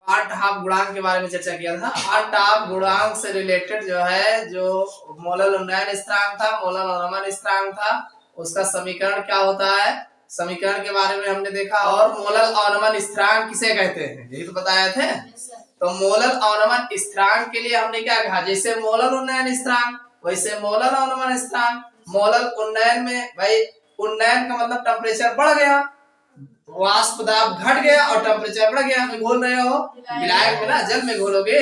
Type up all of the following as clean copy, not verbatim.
Part half गुणांक के बारे में चर्चा किया था। पार्ट हाफ गुणांक से रिलेटेड जो है, जो मोलल उन्नयन स्थिरांक था, मोलल अवनमन स्थिरांक था, उसका समीकरण क्या होता है, समीकरण के बारे में हमने देखा। और मोलल अवनमन स्थिरांक किसे कहते हैं, यही तो बताए थे। तो मोलल अवनमन स्थिरांक के लिए हमने क्या कहा, जैसे मोलल उन्नयन स्थिरांक वैसे मोलल अवनमन स्थिरांक। मोलल उन्नयन में भाई, उन्नयन का मतलब टेम्परेचर बढ़ गया, वाष्प दाब घट गया और टेम्परेचर बढ़ गया। में घोल रहे हो विलायक में ना, जल में घोलोगे,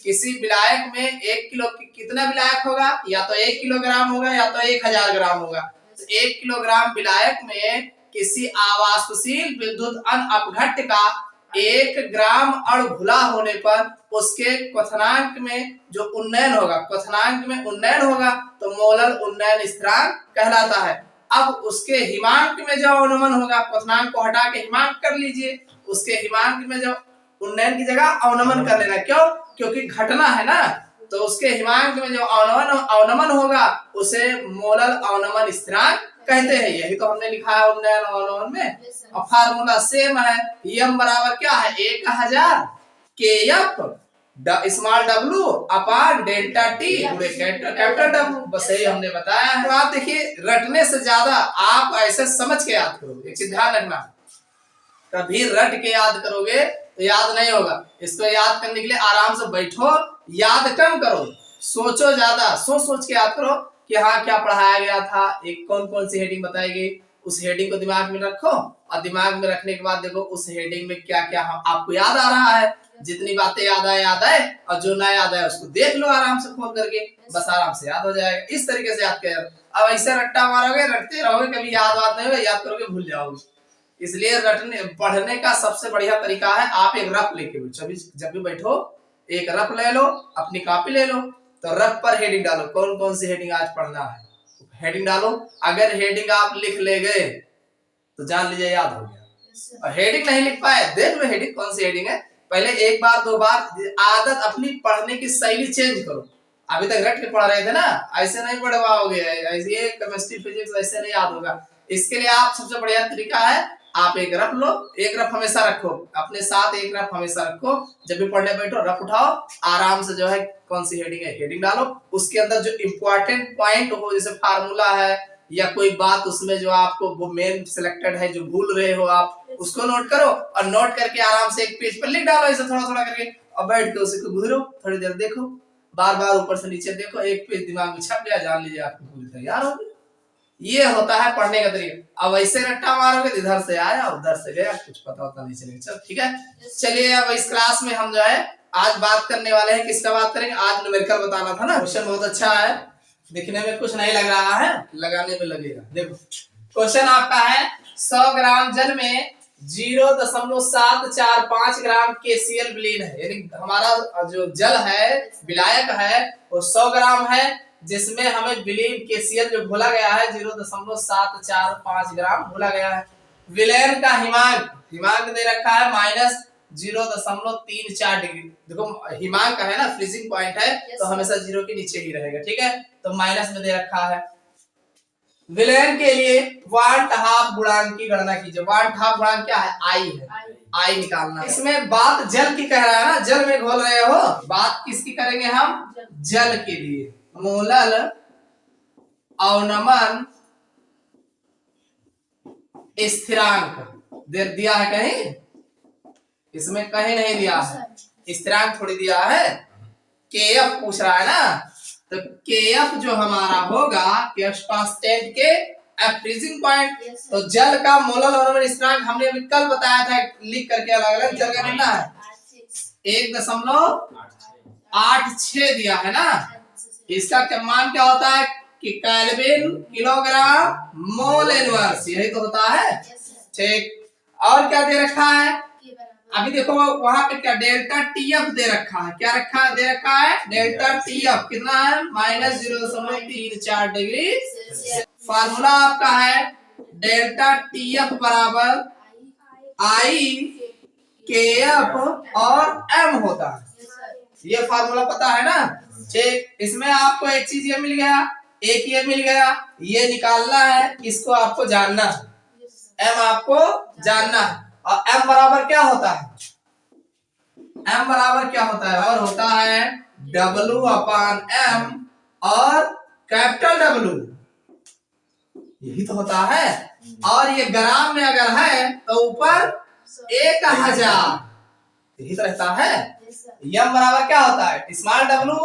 किसी विलायक में 1 किलो कितना विलायक होगा, या तो 1 किलोग्राम होगा या तो 1000 ग्राम होगा। तो 1 किलोग्राम विलायक में किसी अवाष्पशील विद्युत अन अपघट्य का 1 ग्राम अणु घुला होने पर उसके क्वथनांक में जो उन्नयन होगा, क्वथनांक में उन्नयन होगा तो मोलल उन्नयन स्थिरांक कहलाता है। अब उसके हिमांक में जो अवनमन होगा, क्वथनांक को हटा के हिमांक कर लीजिए, उसके हिमांक में जो उन्नयन की जगह अवनमन कर लेना। क्यों? क्योंकि घटना है ना, तो उसके हिमांक में जो अवनमन होगा उसे मोलल अवनमन स्थिरांक कहते हैं। यही तो हमने लिखा है उन्नयन अवनमन में। और फार्मूला सेम है, m बराबर क्या है, 1000 kf स्मॉल w अपान डेल्टा टी गुणे कैपिटल W। बस यही हमने बताया है। तो आप देखिए, रटने से ज्यादा आप ऐसे समझ के याद करो। एक चीज ध्यान रखना, कभी रट के याद करोगे तो याद नहीं होगा। इसको याद करने के लिए आराम से बैठो, याद कम करो, सोचो ज्यादा, सोच के याद करो कि हाँ क्या पढ़ाया गया था, एक कौन कौन सी हेडिंग बताई गई, उस हेडिंग को दिमाग में रखो। और दिमाग में रखने के बाद देखो उस हेडिंग में क्या क्या आपको याद आ रहा है। जितनी बातें याद आए, और जो ना याद आए उसको देख लो आराम से खोल करके, बस आराम से याद हो जाएगा। इस तरीके से याद कर। अब ऐसे रट्टा मारोगे, रटते रहोगे, कभी याद नहीं होगा, याद करोगे भूल जाओगे। इसलिए रटने पढ़ने का सबसे बढ़िया तरीका है, आप एक रफ लेके जब भी बैठो एक रफ ले लो, अपनी कॉपी ले लो, तो रफ पर हेडिंग डालो, कौन कौन सी हेडिंग आज पढ़ना है, हेडिंग डालो। अगर हेडिंग आप लिख ले गए तो जान लीजिए याद हो गया। और हेडिंग नहीं लिख पाए, देख लो हेडिंग कौन सी हेडिंग है, पहले एक बार दो बार आदत अपनी पढ़ने की शैली चेंज करो। अभी तक रट के पढ़ रहे थे ना, ऐसे नहीं पढ़ पाओगे, ऐसे केमिस्ट्री फिजिक्स ऐसे नहीं याद होगा। इसके लिए आप सबसे बढ़िया तरीका है, आप एक रफ लो, एक रफ हमेशा रखो अपने साथ, एक रफ हमेशा रखो। जब भी पढ़ने बैठो रफ उठाओ, आराम से जो है कौन सी हेडिंग है हेडिंग डालो, उसके अंदर जो इंपॉर्टेंट पॉइंट हो, जैसे फार्मूला है या कोई बात उसमें जो आपको वो मेन सिलेक्टेड है, जो भूल रहे हो आप उसको नोट करो, और नोट करके आराम से एक पेज पर लिख डालो, ऐसे थोड़ा थोड़ा करके, और बैठ के उसे गुजरो, थोड़ी देर देखो, बार बार ऊपर से नीचे देखो, एक पेज दिमाग में छप गया, जान लीजिए आपकी पूरी तैयार होगी। ये होता है पढ़ने का तरीका। अब ऐसे रट्टा मारोगे तो इधर से आया उधर से गया, कुछ पता होता नहीं चलेगा। चल ठीक है, चलिए अब इस क्लास में हम जो है आज बात करने वाले हैं, किसका बात करेंगे, आज न्यूमेरिकल बताना था ना। क्वेश्चन बहुत अच्छा है, दिखने में कुछ नहीं लग रहा है, लगाने में लगेगा। देखो क्वेश्चन आपका है, 100 ग्राम जल में 0.745 ग्राम KCl विलीन है, यानी हमारा जो जल है, विलायक है, वो 100 ग्राम है, जिसमें हमें विलीन KCl जो घोला गया है 0.745 ग्राम घोला गया है। विलयन का हिमांक दे रखा है -0.34 डिग्री। देखो हिमांक है ना, फ्रीजिंग पॉइंट है, तो हमेशा 0 के नीचे ही रहेगा, ठीक है, तो माइनस में दे रखा है। विलयन के लिए वाट हाफ गुणांक की गणना कीजिए। वाट हाफ गुणांक क्या है, आई है, आई निकालना है। इसमें बात जल की कह रहा है ना, जल में घोल रहे हो, बात किसकी करेंगे हम, जल के लिए। मोलल अवनमन स्थिरांक दिया है कहीं, इसमें कहीं नहीं दिया है, स्थिरांक थोड़ी दिया है, KF पूछ रहा है ना, तो KF जो हमारा होगा कांस्टेंट के फ्रीजिंग पॉइंट। तो जल का मोलल अवनमन स्थिरांक हमने अभी कल बताया था, लिख करके अलग अलग जल का कितना है 1.86 दिया है ना। इसका मान क्या होता है कि केल्विन किलोग्राम मोल इनवर्स, यही तो होता है, ठीक। और क्या दे रखा है, अभी देखो वहां पे क्या डेल्टा TF दे रखा है, क्या दे रखा है डेल्टा TF, कितना है -0.34 डिग्री। फार्मूला आपका है डेल्टा TF बराबर IKF और M होता है, ये फार्मूला पता है ना, ठीक। इसमें आपको एक चीज ये मिल गया, एक ये मिल गया, ये निकालना है, इसको आपको जानना है, M आपको जानना है। और M बराबर क्या होता है, m बराबर क्या होता है, और होता है W/m और कैपिटल W, यही तो होता है। और ये ग्राम में अगर है तो ऊपर 1000, यही तो रहता है। यम बराबर क्या होता है, स्मॉल W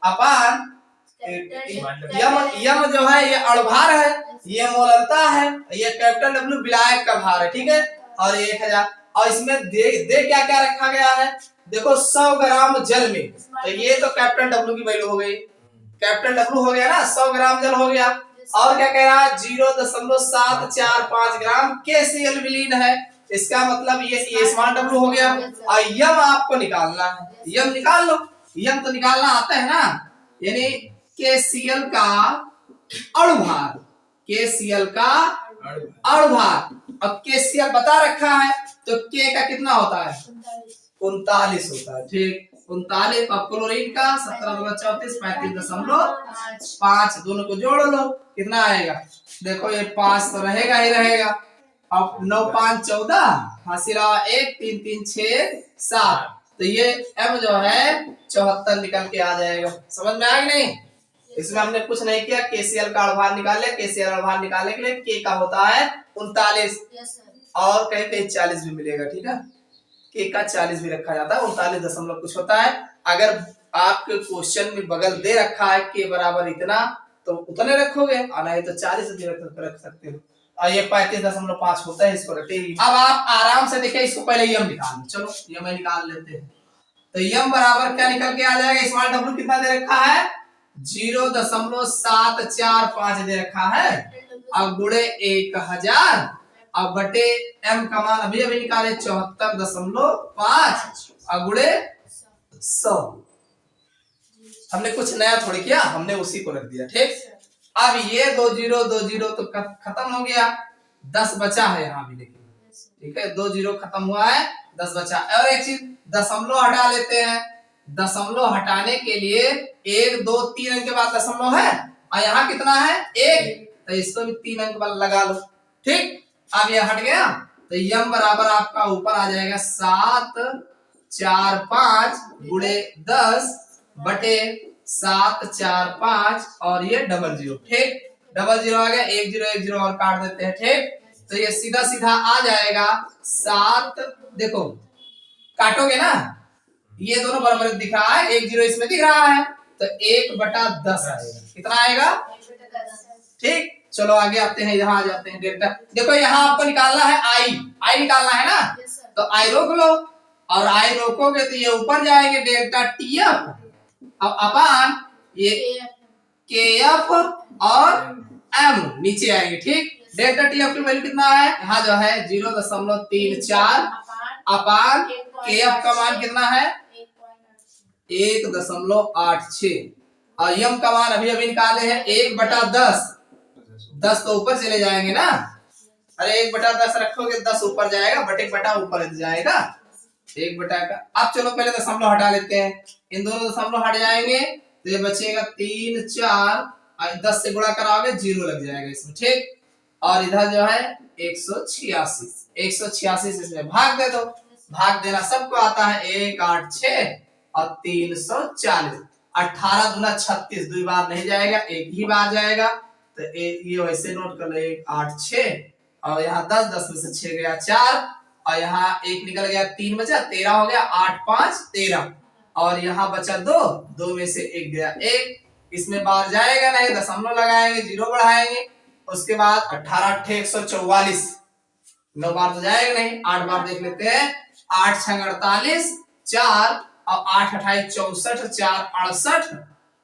अपान यम जो है ये अणुभार है, ये मोललता है, ये कैपिटल W विलायक का भार है, ठीक है। और ये 1000, और इसमें दे क्या क्या रखा गया है, देखो 100 ग्राम जल में, तो ये तो कैपिटल W की वैल्यू हो गई, कैपिटल W हो गया ना, 100 ग्राम जल हो गया। और क्या कह रहा है, 0.745 ग्राम KCl विलीन है, इसका मतलब ये स्मॉल W हो गया। और यम आपको निकालना है, यम निकाल लो, यम तो निकालना आता है ना, यानी KCl का अणुभार, KCl का अणुभार। अब KCl बता रखा है तो K का कितना होता है, 39 होता है, ठीक। 39 और क्लोरीन का 17×34 35.5, दोनों को जोड़ लो, कितना आएगा, देखो ये 5 तो रहेगा ही रहेगा। अब 9 5 14, हासिला 1 3 3 6 7, तो ये M जो है 74 निकल के आ जाएगा। समझ में आया कि नहीं, इसमें हमने कुछ नहीं किया, KCl का अणुभार निकाले, KCl अणुभार निकालने के लिए K का होता है 39 और कहीं कहीं 40 भी मिलेगा, ठीक है, K का 40 भी रखा जाता है, 39 दशमलव कुछ होता है। अगर आपके क्वेश्चन में बगल दे रखा है K बराबर इतना, तो उतने रखोगे, और नहीं तो 40 भी रख सकते हो। और ये 35.5 होता है, इसको रखिए। अब आप आराम से देखिए, इसको पहले यम निकाल, चलो यम निकाल लेते हैं। तो यम बराबर क्या निकल के आ जाएगा, स्मॉल W कितना दे रखा है, 0.745 दे रखा है, अब गुणे 1000, अब बटे M का मान अभी अभी निकाले 74.5 और गुणे 100। हमने कुछ नया थोड़ी किया, हमने उसी को रख दिया, ठीक। अब ये 2 0 तो खत्म हो गया, 10 बचा है यहाँ भी, देखिए, ठीक है, 2 0 खत्म हुआ है, 10 बचा। और एक चीज, दशमलव हटा लेते हैं, दशमलव हटाने के लिए 1 2 3 अंक के बाद दशमलव है, और यहाँ कितना है 1, तो इसको भी 3 अंक बाद लगा लो, ठीक। अब ये हट गया, तो यम बराबर आपका ऊपर आ जाएगा 745 गुणे 10 बटे 745 और ये 00, ठीक, 00 आ गया, 1 0 1 0 और काट देते हैं, ठीक। तो ये सीधा सीधा आ जाएगा 7, देखो काटोगे ना, ये दोनों बराबर दिख रहा है, 1 0 इसमें दिख रहा है, तो 1/10 आएगा, कितना आएगा, ठीक। चलो आगे आते हैं, यहाँ आ जाते हैं डेल्टा। देखो यहाँ आपको निकालना है आई निकालना है ना, तो आई रोक लो, और आई रोकोगे तो ये ऊपर जाएंगे डेल्टा TF, अब अपान ये KF और M नीचे आएंगे, ठीक। डेल्टा TF की वैल्यू कितना है, यहाँ जो है 0.34 अपान KF का मान कितना है 1.86, और M का मान अभी अभी निकाले हैं 1/10, 10 तो ऊपर चले जाएंगे ना, अरे 1/10 रखोगे 10 ऊपर जाएगा, बटे बटा ऊपर जाएगा, 1 का। अब चलो पहले दशमलव हटा लेते हैं, इन दोनों दशमलव हट जाएंगे, तो ये बचेगा 3 4, 10 से गुणा कराओगे 0 लग जाएगा इसमें, ठीक। और इधर जो है 186 इसमें भाग दे दो, भाग देना सबको आता है, 1 8 6 और 340, 18 दूना 36, 2 बार नहीं जाएगा, एक ही बार जाएगा, तो ये वैसे नोट कर लो, 1 8 6 और यहाँ 10 10 में से 6 गया 4, और यहाँ 1 निकल गया, 3 बचा, 13 हो गया, 8 5 13, और यहाँ बचा 2 2 में से 1 गया 1, इसमें बार जाएगा नहीं, दशमलव लगाएंगे, 0 बढ़ाएंगे, उसके बाद 18 8 144, 9 बार तो जाएगा नहीं, 8 बार देख लेते हैं, 8 6 48 4 और 8 28 64 4 68,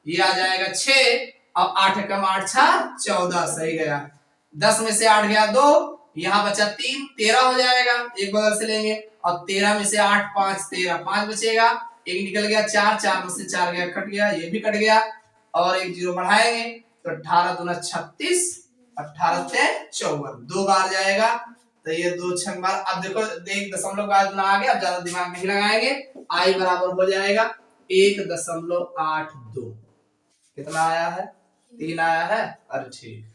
ये आ जाएगा 6, अब 8 कम 8 6 14, सही गया, 10 में से 8 गया 2, यहाँ बचा 3 13 हो जाएगा, एक बगल से लेंगे, और 13 में से 8 5 13, 5 बचेगा, एक निकल गया 4 4 में से 4 गया, कट गया, ये भी कट गया, और एक 0 बढ़ाएंगे, तो 18 दूना 36 18 से 54, 2 बार जाएगा, तो ये 2 6 बार। अब देखो एक दशमलव का गुना आ गया, अब ज्यादा दिमाग नहीं लगाएंगे, आई बराबर हो जाएगा 1.82, कितना आया है 3 आया है, अरे ठीक।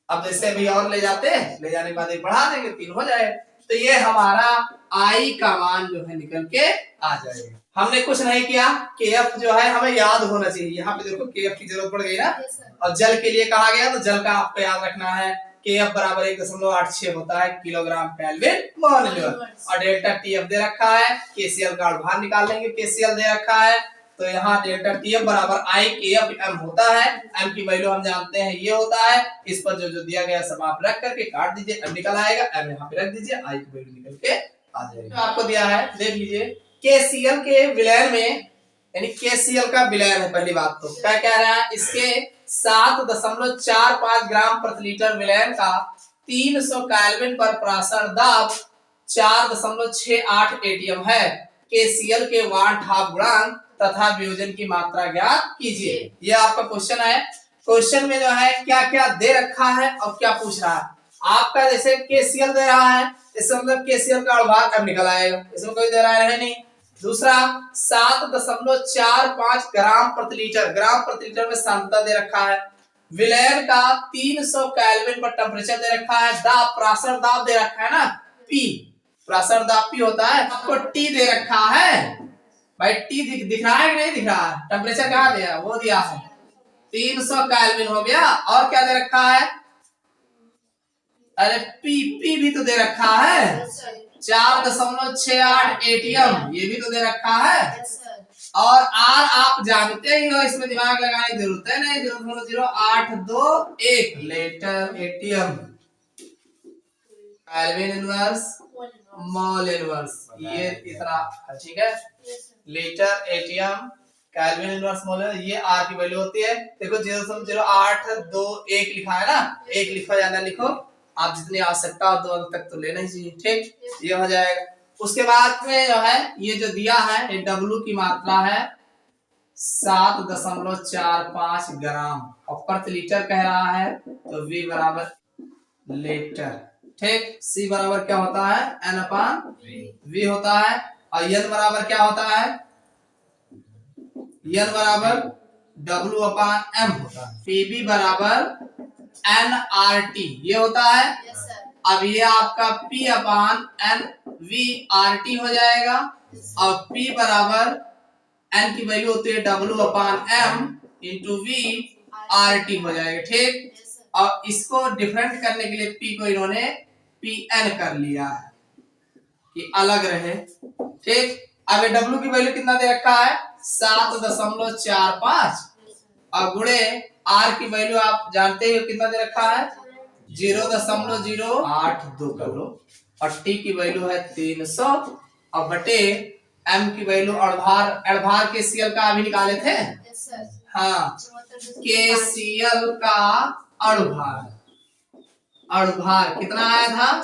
अब जैसे भी और ले जाते हैं, ले जाने के बाद एक बढ़ा देंगे, 3 हो जाए, तो ये हमारा आई का मान जो है निकल के आ जाएगा। हमने कुछ नहीं किया, केएफ जो है हमें याद होना चाहिए। यहाँ पे देखो केएफ की जरूरत पड़ गई ना, और जल के लिए कहा गया तो जल का आपको याद रखना है केएफ बराबर 1.86 होता है किलोग्राम केल्विन मोल। और डेल्टा टीएफ दे रखा है, केसीएल का बाहर निकाल लेंगे, केसीएल दे रखा है तो यहाँ डेल्टा टीएफ बराबर आई केएफ एम होता है। एम की वैल्यू हम जानते हैं ये होता है, इस पर जो जो दिया गया सब आप रख करके काट दीजिए, एम निकल आएगा, एम यहाँ पे रख दीजिए, आई की वैल्यू निकल के आ जाएगी। तो आपको दिया है देख लीजिए, केसीएल के विलयन में, यानी केसीएल का विलयन है पहली बात तो क्या कह रहा है, इसके 7.45 ग्राम प्रति लीटर विलयन का 300 केल्विन पर प्रासरण दाब 4.68 एटीएम है। केसीएल के वाट हाफ गुणांक तथा वियोजन की मात्रा ज्ञात कीजिए। ये आपका क्वेश्चन है। क्वेश्चन में जो है क्या क्या दे रखा है और क्या पूछ रहा है। आपका जैसे केसीएल दे रहा है, इससे मतलब केसीएल का अणुभार अब निकल आएगा, इसमें कोई दे रहा है नहीं। दूसरा 7.45 ग्राम प्रति लीटर, ग्राम प्रति लीटर में सांद्रता दे रखा है। विलयन का 300 केल्विन पर टेम्परेचर दे रखा है। दाब, प्रासरण दाब दे रखा है ना, पी, प्रासरण दाब पी होता है। आपको टी दे रखा है भाई, टी दिख रहा है कि नहीं दिख रहा है, टेम्परेचर कहाँ दिया वो दिया है 300 केल्विन हो गया। और क्या दे रखा है, अरे पी भी तो दे रखा है 4.68 एटीएम, ये भी तो दे रखा है। और आर आप जानते ही हो, इसमें दिमाग लगाने की जरूरत है नहीं, 0.0821 litre ATM kelvin inverse mole inverse, ये इतना ठीक है, लीटर एटीएम केल्विन इनवर्स मोल, ये आर की वैल्यू होती है। देखो 0.0821 लिखा है ना, एक लिखो ज्यादा लिखो, आप जितनी आवश्यकता हो 2 अंक तक तो लेना ही चाहिए, ठीक, ये हो जाएगा। उसके बाद में जो है ये जो दिया है ये डब्ल्यू की मात्रा है 7.45 ग्राम और प्रति लीटर कह रहा है, तो वी बराबर लीटर, ठीक। सी बराबर क्या होता है, एन अपान वी होता है। और एन बराबर क्या होता है, एन बराबर डब्ल्यू अपान एम होता है। पीबी बराबर एन आर टी ये होता है। अब ये आपका P अपान एन वी आर टी हो जाएगा, और P बराबर N की वैल्यू होती है W upon M into V R T हो जाएगा, ठीक। और इसको डिफरेंट करने के लिए P को इन्होंने PN कर लिया है कि अलग रहे, ठीक। अब ये W की वैल्यू कितना दे रखा है 7.45 और गुणे R की वैल्यू आप जानते हो कितना दे रखा है 0.082 कर लो, और टी की वैल्यू है 300 और बटे एम की वैल्यू अड़भार के सीएल का अभी निकाले थे, हाँ, के सीएल का अड़भार कितना आया था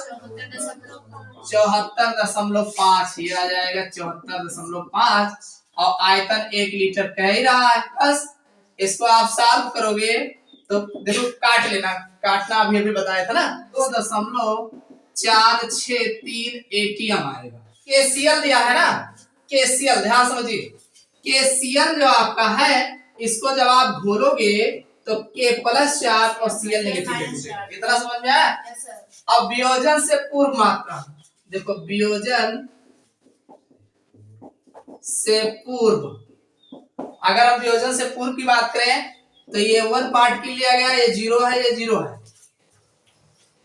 74.5, ये आ जाएगा 74.5 और आयतन 1 लीटर कह ही रहा है। बस इसको आप सॉल्व करोगे तो देखो काट लेना, काटना अभी अभी बताया था ना, 2.463 एटीएम आएगा। केसीएल दिया है ना, केसीएल ध्यान समझिए, केसीएल जो आपका है इसको जब आप घोलोगे तो के प्लस चार्ज और सीएल नेगेटिव, इतना समझ में आया। अब वियोजन से पूर्व मात्रा देखो, वियोजन से पूर्व, अगर हम वियोजन से पूर्व की बात करें तो ये 1 पार्ट के लिया गया, ये 0 है, ये 0 है,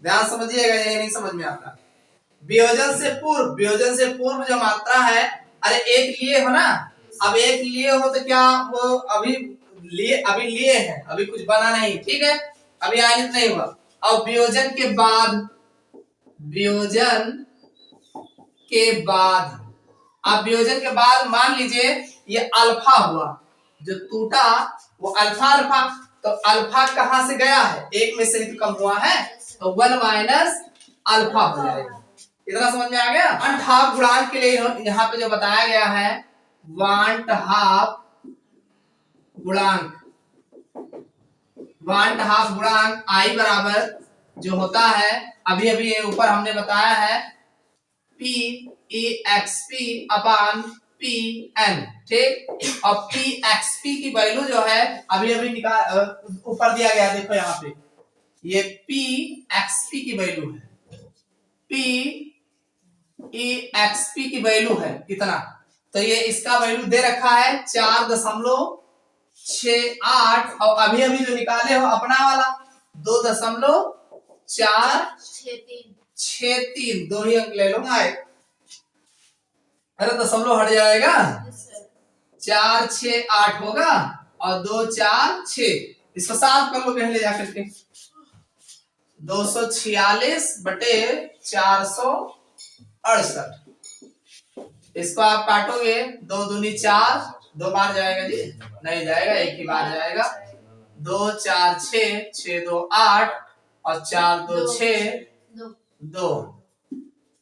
ध्यान समझिएगा, ये नहीं समझ में आता। वियोजन से पूर्व जो मात्रा है, अरे एक लिए हो ना, अब एक लिए हो तो क्या वो अभी लिए हैं, अभी कुछ बना नहीं, ठीक है, अभी आयनित नहीं हुआ। अब वियोजन के बाद मान लीजिए ये अल्फा हुआ, जो टूटा वो अल्फा, तो अल्फा कहां से गया है, एक में से ही तो कम हुआ है, तो 1 माइनस अल्फा हो जाएगा। इतना समझ में आ गया। वांट हाफ गुणांक के लिए यहाँ पे जो बताया गया है, वांट हाफ गुणांक आई बराबर जो होता है, अभी अभी ये ऊपर हमने बताया है P E X P upon P N, ठीक। और पी एक्स पी की वैल्यू जो है अभी अभी निकाल ऊपर दिया गया, देखो यहाँ पे ये पी एक्स पी की वैल्यू है, पी एक्सपी की वैल्यू है कितना, तो ये इसका वैल्यू दे रखा है 4.68 और अभी अभी जो निकाले हो अपना वाला 2.463 दो ही अंक ले लो आए। अरे दशमलव हट जाएगा 468 होगा और 246 इसको साफ कर लो पहले जाकर के 246/468 इसको आप काटोगे 2 दूनी 4 दो बार जाएगा जी नहीं जाएगा एक ही बार जाएगा 2 4 6 6 2 8 और 4 2 6 2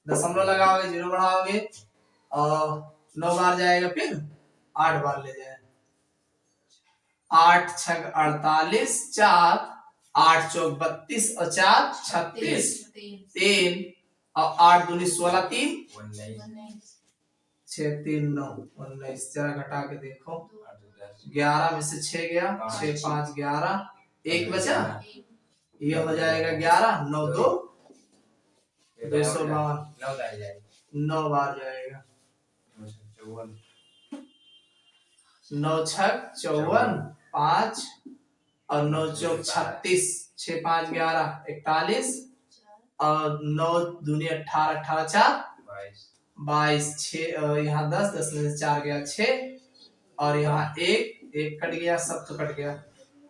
दशमलव लगाओगे 0 बढ़ाओगे और 9 बार जाएगा फिर 8 बार ले जाएगा 8 6 48 4 8 चौक 32 और 4 36 3 और 8 दूनी 16 3 6 3 9 19 जरा घटा के देखो 11 में से 6 गया 6 5 11 एक बचा ये हो जाएगा 11 9 2 252 9 बार जाएगा 9 6 54 5 और 9 चौक 36 6 5 11 41 और 9 दूनी 18 18 4 22 6 यहाँ 10 10 में से 4 गया 6 और यहाँ एक कट गया सब तो कट गया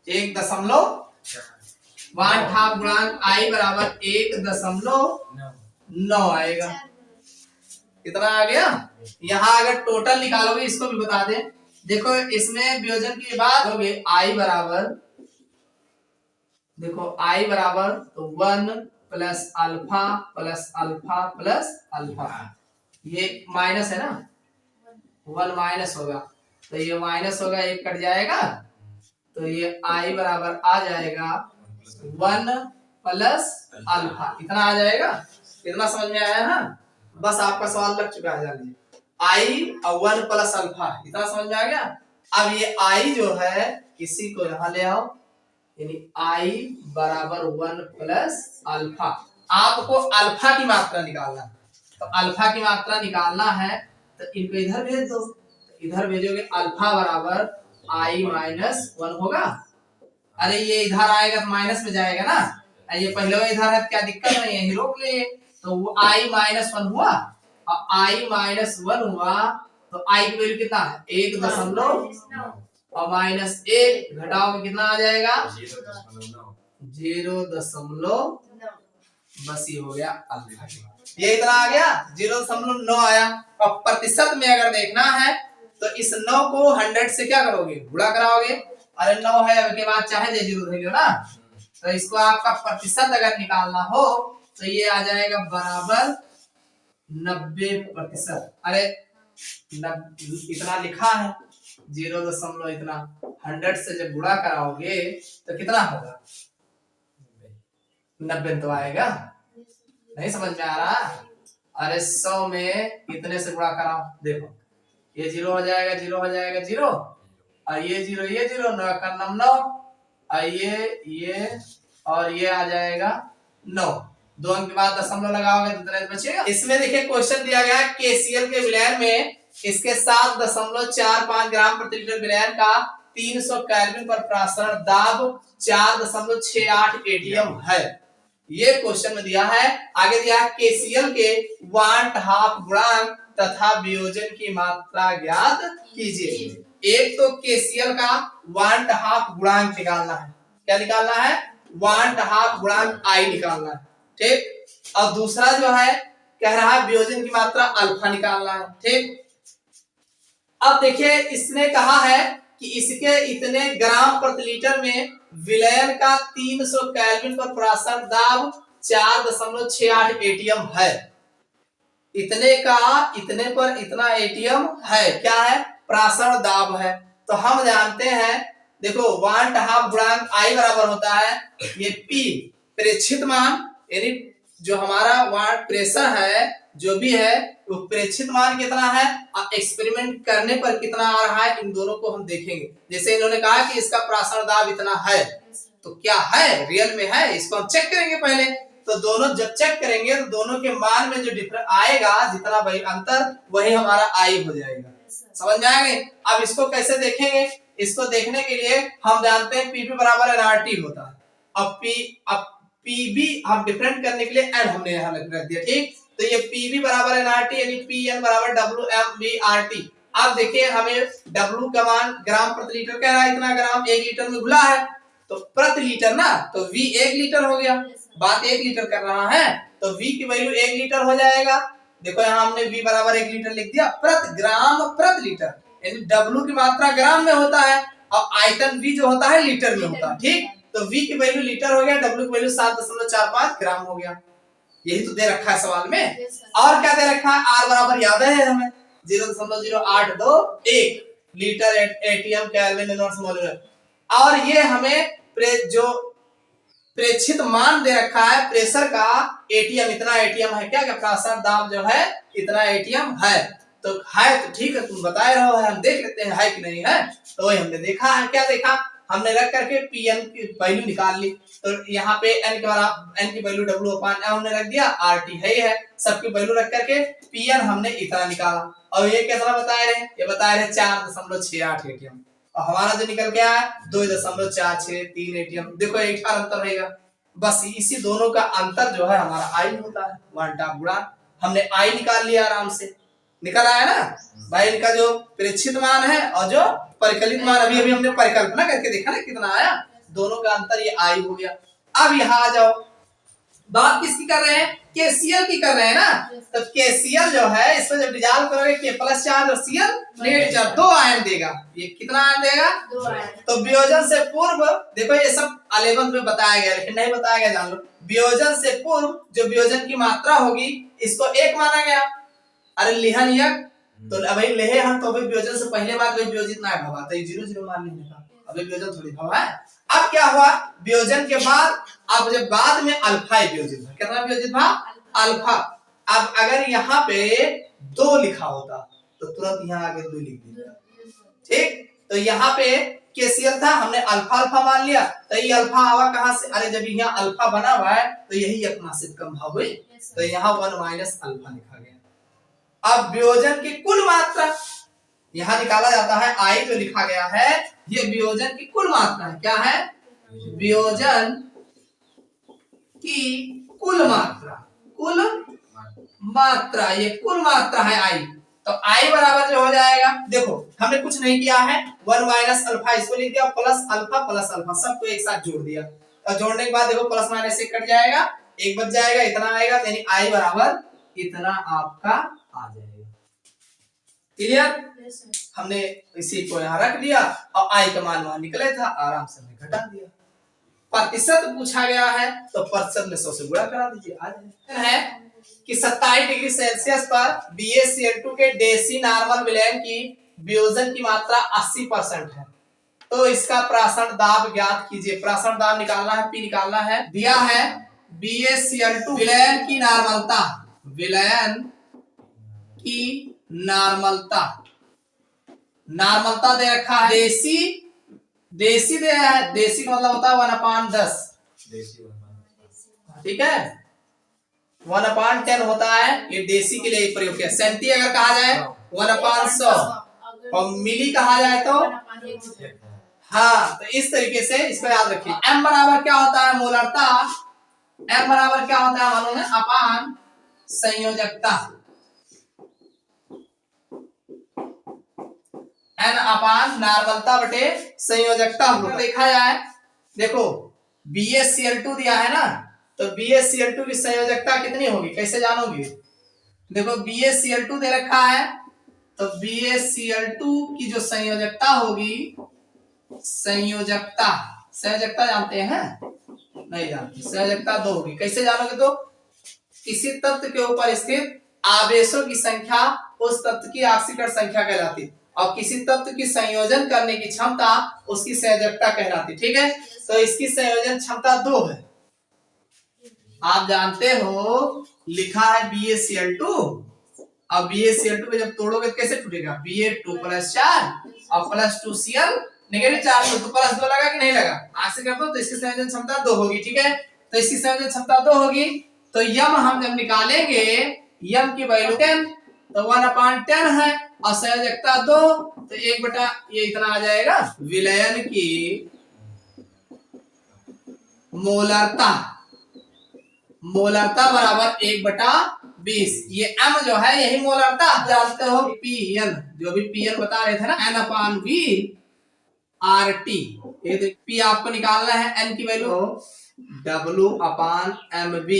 1.1/2 गुणांक आई बराबर 1.9 आएगा। कितना आ गया? यहाँ अगर टोटल निकालोगे इसको भी बता दें देखो इसमें वियोजन की बात होगी आई बराबर देखो आई बराबर तो 1 plus alpha plus alpha plus alpha ये माइनस है ना 1 माइनस होगा तो ये माइनस होगा एक कट जाएगा तो ये आई बराबर आ जाएगा 1 प्लस अल्फा इतना आ जाएगा। कितना समझ में आया ना बस आपका सवाल लग चुका है जान लीजिए आई और 1 प्लस अल्फा इतना समझ में आ गया। अब ये आई जो है इसी को यहाँ ले आओ यानी आई बराबर 1 प्लस अल्फा आपको अल्फा की मात्रा निकालना तो अल्फा की मात्रा निकालना है तो इनको इधर भेज दो इधर भेजोगे अल्फा बराबर आई माइनस 1 होगा। अरे ये इधर आएगा तो माइनस में जाएगा ना ये पहले इधर है क्या दिक्कत नहीं है रोक ले तो वो आई माइनस 1 हुआ और आई माइनस 1 हुआ तो आई की वैल्यू कितना है 1.9 और माइनस 1 घटाओगे कितना आ जाएगा 0.9 बस ये हो गया अल्फा ये इतना आ गया 0.9 आया। और प्रतिशत में अगर देखना है तो इस 9 को 100 से क्या करोगे गुणा कराओगे अरे 9 है अब के बाद चाहे जे 0 रहेगा ना तो इसको आपका प्रतिशत अगर निकालना हो तो ये आ जाएगा बराबर 90%। अरे इतना लिखा है 0. इतना 100 से जब गुणा कराओगे तो कितना होगा 90 तो आएगा नहीं समझ में आ रहा। अरे 100 में इतने से गुणा कराओ देखो ये 0 हो जाएगा 0 हो जाएगा 0 और ये 0 9 का 9 और ये और ये आ जाएगा 9 2 अंक के बाद दशमलव लगाओगे तो कितना बचेगा। इसमें देखिए क्वेश्चन दिया गया है केसीएल के विलयन में इसके 7.45 ग्राम प्रति लीटर विलयन का 300 केल्विन पर प्रासरण दाब 4.68 एटीएम है। ये क्वेश्चन में दिया है आगे दिया है केसीएल के 1/2 गुणांक तथा वियोजन की मात्रा ज्ञात कीजिए। एक तो केसीएल का 1/2 गुणांक निकालना है क्या निकालना है 1/2 गुणांक आई निकालना है ठीक और दूसरा जो है कह रहा है वियोजन की मात्रा अल्फा निकालना है ठीक। अब देखिए इसने कहा है कि इसके इतने ग्राम प्रति लीटर में विलयन का 300 केल्विन पर प्रासरण दाब 4.68 एटीएम है। इतने का इतने पर इतना एटीएम है क्या है प्रासरण दाब है तो हम जानते हैं देखो 1/2 गुणांक आई बराबर होता है ये पी प्रेक्षित मान यानी जो हमारा वाट प्रेशर है जो भी है वो प्रेक्षित मान कितना है एक्सपेरिमेंट करने पर कितना आ रहा है इन दोनों को हम देखेंगे। जैसे इन्होंने कहा कि इसका प्रासरण दाब इतना है तो क्या है रियल में है इसको हम चेक करेंगे पहले तो दोनों जब चेक करेंगे तो दोनों के मान में जो डिफरेंस आएगा, जितना वही अंतर, वही हमारा आई हो जाएगा। समझ में आएंगे? अब इसको कैसे देखेंगे? इसको देखने के लिए हम जानते हैं पीपी बराबर एनआरटी होता है। अब पीबी हम डिफरेंट करने के लिए एन हमने यहाँ रख दिया, ठीक। तो ये पीबी बराबर एनआरटी यानी पीएन बराबर डब्ल्यूएमवीआरटी। अब देखिए हमें डब्ल्यू का मान ग्राम प्रति लीटर कह रहा है, इतना ग्राम 1 लीटर में घुला है, तो प्रति लीटर ना, तो वी 1 लीटर हो गया, बात 1 लीटर कर रहा है, तो वी की वैल्यू 1 लीटर हो जाएगा। देखो यहाँ हमने वी बराबर 1 लीटर लिख दिया, प्रति ग्राम प्रति लीटर, यानी डब्ल्यू की मात्रा ग्राम में होता है और आयतन वी जो होता है लीटर में होता है, ठीक। तो v की वैल्यू लीटर हो गया, w की वैल्यू 7.45 ग्राम हो गया। यही तो दे रखा है सवाल में। और क्या दे रखा है? r बराबर याद है हमें 0.0821 litre ATM kelvin inverse molar. और ये हमें जो प्रेक्षित मान दे रखा है प्रेशर का, एटीएम इतना एटीएम है, क्या प्रासरण दाब जो है इतना एटीएम है, तो है तो ठीक है, तुम बताए रहो है, हम देख लेते हैं है कि नहीं है। तो वही हमने देखा है, क्या देखा हमने, रख करके पीएन की वैल्यू निकाल ली, तो यहाँ पे एन के बराबर एन की वैल्यू डब्ल्यू अपान एम हमने रख दिया, आरटी है सबकी वैल्यू रख करके पीएन हमने इतना निकाला। और ये कितना बताए रहे? ये बताए रहे 4.68 एटीएम, और हमारा जो निकल गया है 2.463 एटीएम। देखो एक अंतर रहेगा, बस इसी दोनों का अंतर जो है हमारा आई होता है, वन टाप गुणा। हमने आई निकाल लिया, आराम से निकल आया ना भाई, इनका जो प्रेक्षित मान है और जो परिकलित मान, अभी अभी हमने परिकल्पना करके देखा ना कितना आया, दोनों का अंतर ये आई हो गया। अब यहाँ आ जाओ, बात किसकी कर रहे हैं? केसीएल की कर रहे हैं ना। तो केसीएल जो है इसमें जब डिजॉल्व करोगे के प्लस चार्ज और सीएल नेगेटिव चार्ज, 2 आयन देगा। ये कितना आयन देगा? 2 आयन। तो वियोजन से पूर्व, देखो ये सब 11th में बताया गया, लेकिन नहीं बताया गया जान लो, वियोजन से पूर्व जो वियोजन की मात्रा होगी इसको 1 माना गया। अरे लिहन यक, तो अभी लेहे हम तो अभी वियोजन से पहले बात वही वियोजित ना भवा, तो 0 मान लेने का, अभी वियोजन थोड़ी भवा है। अब क्या हुआ? वियोजन के बाद, अब जब बाद में अल्फा वियोजित था, कितना वियोजित था? अल्फा। अब अगर यहाँ पे 2 लिखा होता तो तुरंत यहाँ आगे 2 लिख दिया, ठीक। तो यहाँ पे केसीएल था, हमने अल्फा अल्फा मान लिया, तो ये अल्फा आवा कहां से? अरे जब यहाँ अल्फा बना हुआ है तो यही एकमासित कम भाव हुई, तो यहाँ 1 माइनस अल्फा लिखा गया। अब वियोजन की कुल मात्रा यहां निकाला जाता है, आई जो लिखा गया है ये वियोजन की कुल मात्रा है। क्या है? वियोजन की कुल मात्रा, कुल मात्रा, ये कुल मात्रा है आई। तो आई बराबर जो हो जाएगा, देखो हमने कुछ नहीं किया है, 1 माइनस अल्फा इसको लिख दिया, प्लस अल्फा सबको एक साथ जोड़ दिया, और जोड़ने के बाद देखो प्लस माइनस से कट जाएगा, 1 बच जाएगा, इतना आएगा, यानी आई बराबर इतना आपका आ जाएगा। क्लियर? हमने इसी को यहाँ रख दिया और आई का मान वहां निकले था, आराम से हमने घटा दिया। प्रतिशत पूछा गया है तो प्रतिशत में 100 से गुणा करा दीजिए, आ जाएगा। है कि 27 डिग्री सेल्सियस पर BaCl2 के डेसी नॉर्मल विलयन की वियोजन की मात्रा 80% है, तो इसका प्रासरण दाब ज्ञात कीजिए। प्रासरण दाब निकालना है, पी निकालना है, दिया है BaCl2 विलयन की नॉर्मलता, विलयन की नॉर्मलता, नॉर्मलता दे रखा है, देसी दे है, देसी का मतलब होता है 1/10, ठीक है, 1/10 होता है, ये देसी के लिए प्रयोग किया। सेंटी अगर कहा जाए 1/100 और मिली कहा जाए तो हाँ, तो इस तरीके से इसको याद रखिए। m बराबर क्या होता है? मोलरता। m बराबर क्या होता है मालूम है? अपान संयोजकता, n अपान नॉर्मलता बटे संयोजकता। देखा जाए, देखो BaCl2 दिया है ना, तो BaCl2 की संयोजकता कितनी होगी, कैसे जानोगे? देखो BaCl2 दे रखा है, तो BaCl2 की जो संयोजकता होगी, संयोजकता जानते हैं? नहीं जानते। संयोजकता 2 होगी, कैसे जानोगे? तो किसी तत्व के ऊपर स्थित आवेशों की संख्या उस तत्व की ऑक्सीकरण संख्या कहलाती है, और किसी तत्व की संयोजन करने की क्षमता उसकी संयोजकता कहलाती, ठीक है। तो इसकी संयोजन क्षमता 2 है, आप जानते हो, लिखा है BaCl2, अब BaCl2 पे जब तोड़ोगे तो कैसे टूटेगा? Ba2 + 4 और +2Cl नेगेटिव चार्ज, तो +2 लगा कि नहीं लगा? आगे से करते हो तो इसकी संयोजन क्षमता 2 होगी, ठीक है। तो इसकी संयोजन क्षमता 2 होगी। तो यम हम जब निकालेंगे, यम की वैल्यू 10, तो 1/10 है और संयोजकता 2, तो 1 ये इतना आ जाएगा। विलयन की मोलरता, मोलरता बराबर 1/20। ये m जो है यही मोलरता। जानते हो Pn, जो भी Pn बता रहे थे ना, N/V RT। ये P आपको निकालना है, N की वैल्यू W/MV,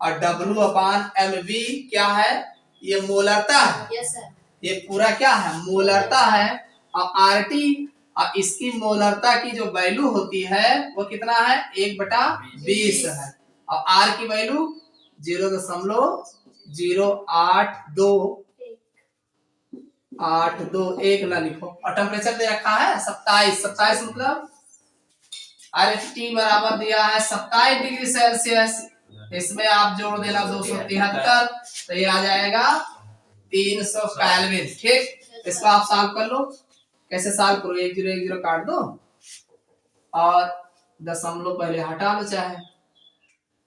और W/MV क्या है? ये मोलरता है। Yes sir. ये पूरा क्या है? मोलरता है। और RT, और इसकी मोलरता की जो वैल्यू होती है वो कितना है? 1/20 है। और R की वैल्यू 0.08281 ना लिखो। और टेम्परेचर दे रखा है 27 मतलब RT बराबर दिया है 27 डिग्री सेल्सियस। इसमें आप जोड़ देना 273, तो ये आ जाएगा 300 केल्विन। ठीक, इसको आप सॉल्व कर लो। कैसे सॉल्व करो? 1010 काट दो और दशमलव पहले हटा लो, चाहे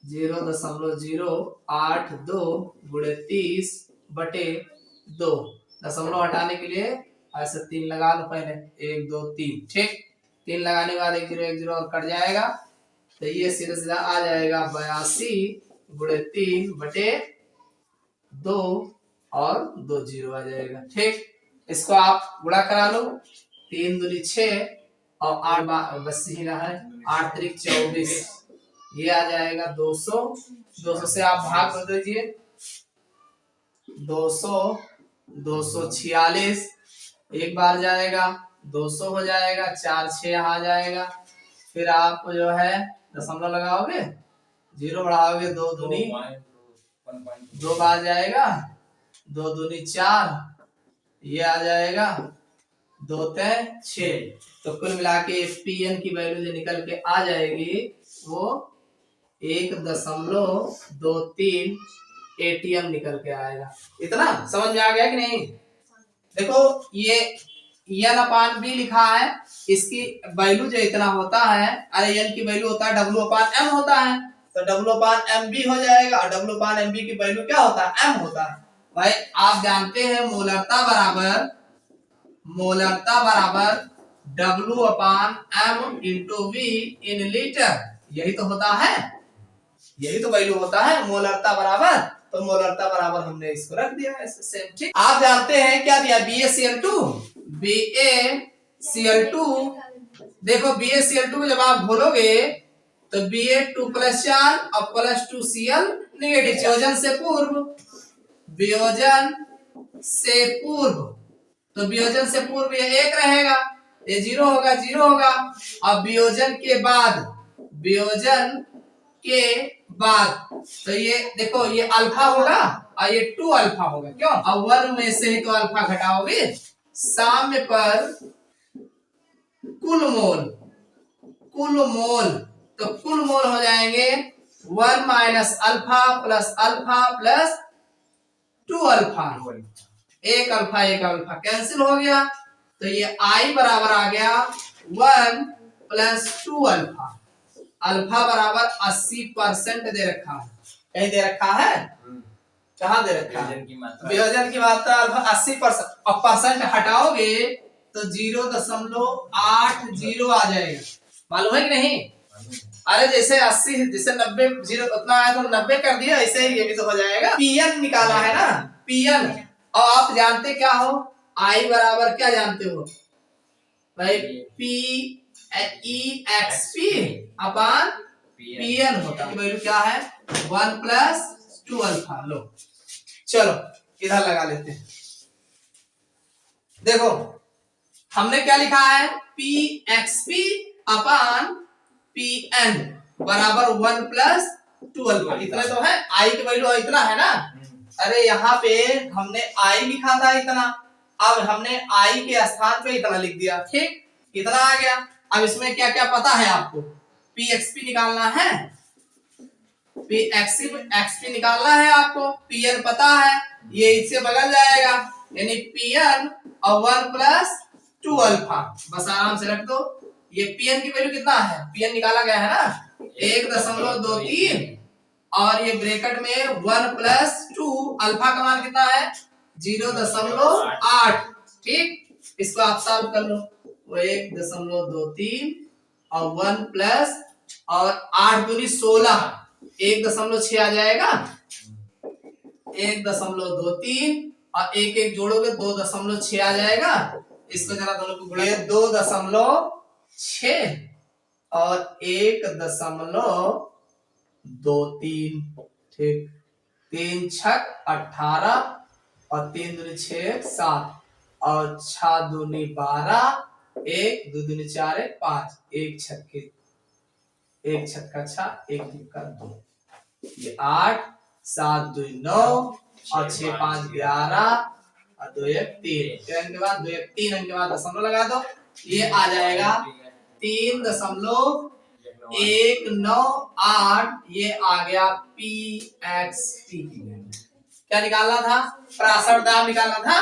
0.082 गुणे 30/2। दशमलव हटाने के लिए ऐसे 3 लगा लो पहले, 1 2 3। ठीक, 3 लगाने के बाद 1010 और कट जाएगा, तो ये सीधा सीधा आ जाएगा 82 गुणे 3/2 और 2 0 आ जाएगा। ठीक, इसको आप गुणा करा लो, 3 दूनी 6 और 8 बस ही रहा है, 8 त्रिक 24, ये आ जाएगा 200। 200 से आप भाग कर दीजिए, 200 246 एक बार जाएगा, 200 हो जाएगा, 4 6 आ जाएगा। फिर आप जो है दशमलव लगाओगे, 0 बढ़ाओगे, 2 दूनी 2 बार जाएगा, 2 दूनी 4, ये आ जाएगा 2 3 6। तो कुल मिला के Pn की वैल्यू जो निकल के आ जाएगी वो 1.23 ATM निकल के आएगा। इतना समझ में आ गया कि नहीं? देखो ये N/V लिखा है, इसकी वैल्यू जो इतना होता है, अरे N की वैल्यू होता है W/M होता है, तो W/MV हो जाएगा। और W/MV की वैल्यू क्या होता है? M होता है। भाई आप जानते हैं मोलरता बराबर W/M × V इन लीटर, यही तो होता है, यही तो वैल्यू होता है मोलरता बराबर। तो मोलरता बराबर हमने इसको रख दिया ऐसे सेम। ठीक, आप जानते हैं क्या दिया? BaCl2। देखो BaCl2 जब आप घोलोगे तो Ba2 + 4 और +2Cl नेगेटिव। वियोजन से पूर्व ये 1 रहेगा, ये 0 होगा, 0 होगा। अब वियोजन के बाद तो ये देखो, ये अल्फा होगा और ये 2 अल्फा होगा। क्यों? अब 1 में से ही तो अल्फा घटाओगे। साम्य पर कुल मोल, तो कुल मोल हो जाएंगे 1 - अल्फा + अल्फा + 2 अल्फा। एक अल्फा कैंसिल हो गया, तो ये I बराबर आ गया 1 + 2 अल्फा। अल्फा बराबर 80% दे रखा है। कहीं दे रखा है? कहाँ दे रखा है? वियोजन की मात्रा अल्फा 80%, और परसेंट हटाओगे तो 0.80 आ जाएगा। मालूम है कि नहीं? अरे जैसे 80 जैसे 90 0 उतना आया तो 90 कर दिया, ऐसे ही ये भी तो हो जाएगा। Pn निकाला है ना, Pn। और आप जानते क्या हो? I बराबर क्या जानते हो भाई? PEXP/Pn होता है। वैल्यू क्या है? 1 + 2 अल्फा। लो चलो इधर लगा लेते हैं। देखो हमने क्या लिखा है? PXP/Pn बराबर 1 + 2 अल्फा। इतना तो है, I की वैल्यू इतना है ना। अरे यहाँ पे हमने I लिखा था इतना, अब हमने I के स्थान पे इतना लिख दिया। ठीक, इतना आ गया। अब इसमें क्या क्या पता है आपको? PXP निकालना है, PXP निकालना है आपको। Pn पता है, ये इससे बदल जाएगा, यानी Pn और 1 + 2 अल्फा। बस आराम से रख दो। ये Pn की वैल्यू कितना है? Pn निकाला गया है ना, 1.23 और ये ब्रैकेट में 1 + 2 अल्फा का मान कितना है 0.8। ठीक, इसको आप सॉल्व कर लो। वो 1.23 और 1 प्लस और 8 दूनी 16 1.6 आ जाएगा। 1.23 और एक एक जोड़ोगे 2.6 आ जाएगा। इसको जरा दोनों को गुणा 2.6 और 1.23। ठीक, 3 छक 18 और 3 दूनी 6 7 और 6 दूनी 12 1 2 दूनी 4 5 1 छक्के 1 छक्का 6 1 तुक्का 2 ये 8 7 2 9 और 6 5 11 और 2 1 3 के बाद 2 1 3 अंक के बाद दशमलव लगा दो। ये आ जाएगा 3.198। ये आ गया PXP। क्या निकालना था? प्रासरण दाब निकालना था।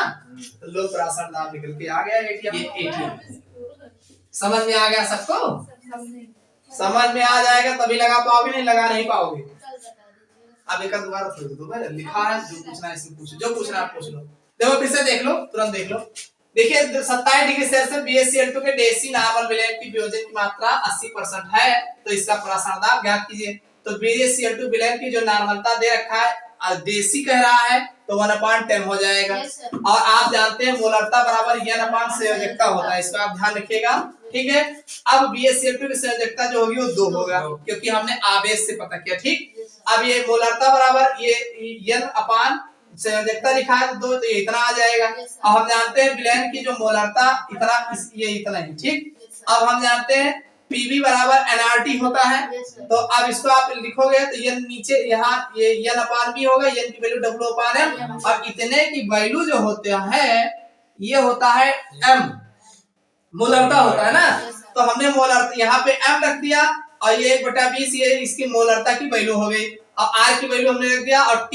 तो लो प्रासरण दाब निकल के आ गया एटीएम। ये एटीएम समझ में आ गया सबको? समझ में आ जाएगा तभी लगा पाओगे, नहीं लगा नहीं पाओगे। अब एक दोबारा खोल दो, लिखा है जो पूछना है इससे पूछो, जो पूछना है पूछ लो। देखो फिर से देख लो, तुरंत देख लो। देखिए 27 डिग्री सेल्सियस BaCl2 के डेसी नॉर्मल विलयन की वियोजन की मात्रा 80% है, तो इसका प्रासरण दाब ज्ञात कीजिए। तो BaCl2 विलयन की जो नॉर्मलता दे रखा है देसी कह रहा है तो 1/10 हो जाएगा। और आप जानते हैं मोलरता बराबर n/, संयोजकता होता है, इसको आप ध्यान रखिएगा। ठीक है, अब BaCl2 की संयोजकता जो होगी वो 2 होगा क्योंकि हमने आवेश से पता किया। ठीक, अब ये मोलरता बराबर ये n/, संयोजकता लिखा है 2 तो ये इतना आ जाएगा। अब हम जानते हैं विलयन की जो मोलरता इतना ये इतना है। ठीक, अब हम जानते हैं Pv बराबर nRT होता है। तो अब इसको आप लिखोगे तो ये नीचे यहाँ ये n/v होगा, n की वैल्यू W/m और इतने की वैल्यू जो होते हैं ये होता है m, मोलरता होता है ना। तो हमने मोलरता यहाँ पे m रख दिया और ये 1/20 ये इसकी मोलरता की वैल्यू हो गई। अब R की वैल्यू हमने रख दिया और T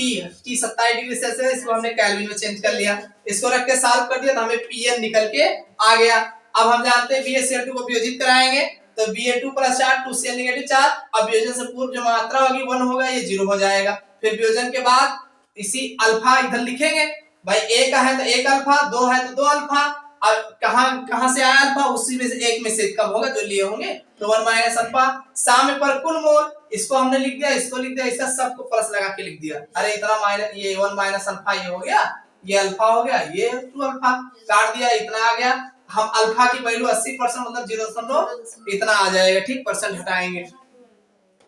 27 डिग्री सेल्सियस, इसको हमने केल्विन में चेंज कर लिया। इसको रख के सॉल्व कर दिया तो हमें Pn निकल के आ गया। अब हम जानते हैं BaCl2 को वियोजित कराएंगे तो Ba2 + 4 2Cl -4 अब वियोजन से पूर्व जो मात्रा होगी 1 होगा, ये 0 हो जाएगा। फिर वियोजन के बाद इसी अल्फा इधर लिखेंगे भाई, 1 है तो 1 अल्फा, 2 है तो 2 अल्फा। अब कहां से आया अल्फा, उसी में से एक में से कम होगा जो लिए होंगे तो 1 - अल्फा। साम्य पर कुल मोल इसको हमने लिख दिया, इसको लिख दिया, इसका सबको प्लस लगा के लिख दिया। अरे इतना माइनस ये 1 - अल्फा ये हो गया, ये अल्फा हो गया, ये 2 अल्फा काट दिया, इतना आ गया। हम अल्फा की वैल्यू 80% मतलब 0 इतना आ जाएगा। ठीक, परसेंट हटाएंगे।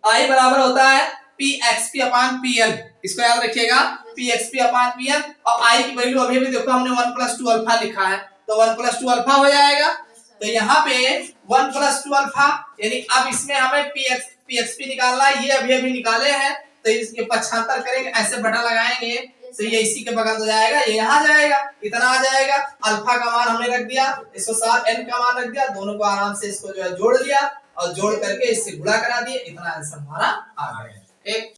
I बराबर होता है PXP/PL, इसको याद रखिएगा PXP/PL। और I की वैल्यू अभी भी देखो हमने 1 + 2 अल्फा लिखा है तो 1 + 2 अल्फा हो जाएगा। तो यहाँ पे 1 + 2 अल्फा यानी अब इसमें हमें PXP निकालना है, ये अभी निकाले हैं तो इसके 75 करेंगे, ऐसे बटा लगाएंगे तो ये इसी के बगल हो जाएगा, ये यहाँ जाएगा, इतना आ जाएगा। अल्फा का मान हमने रख दिया, इसको साथ n का मान रख दिया, दोनों को आराम से इसको जो है जोड़ लिया और जोड़ करके इससे गुणा करा दिए, इतना आंसर हमारा आ गया। ठीक।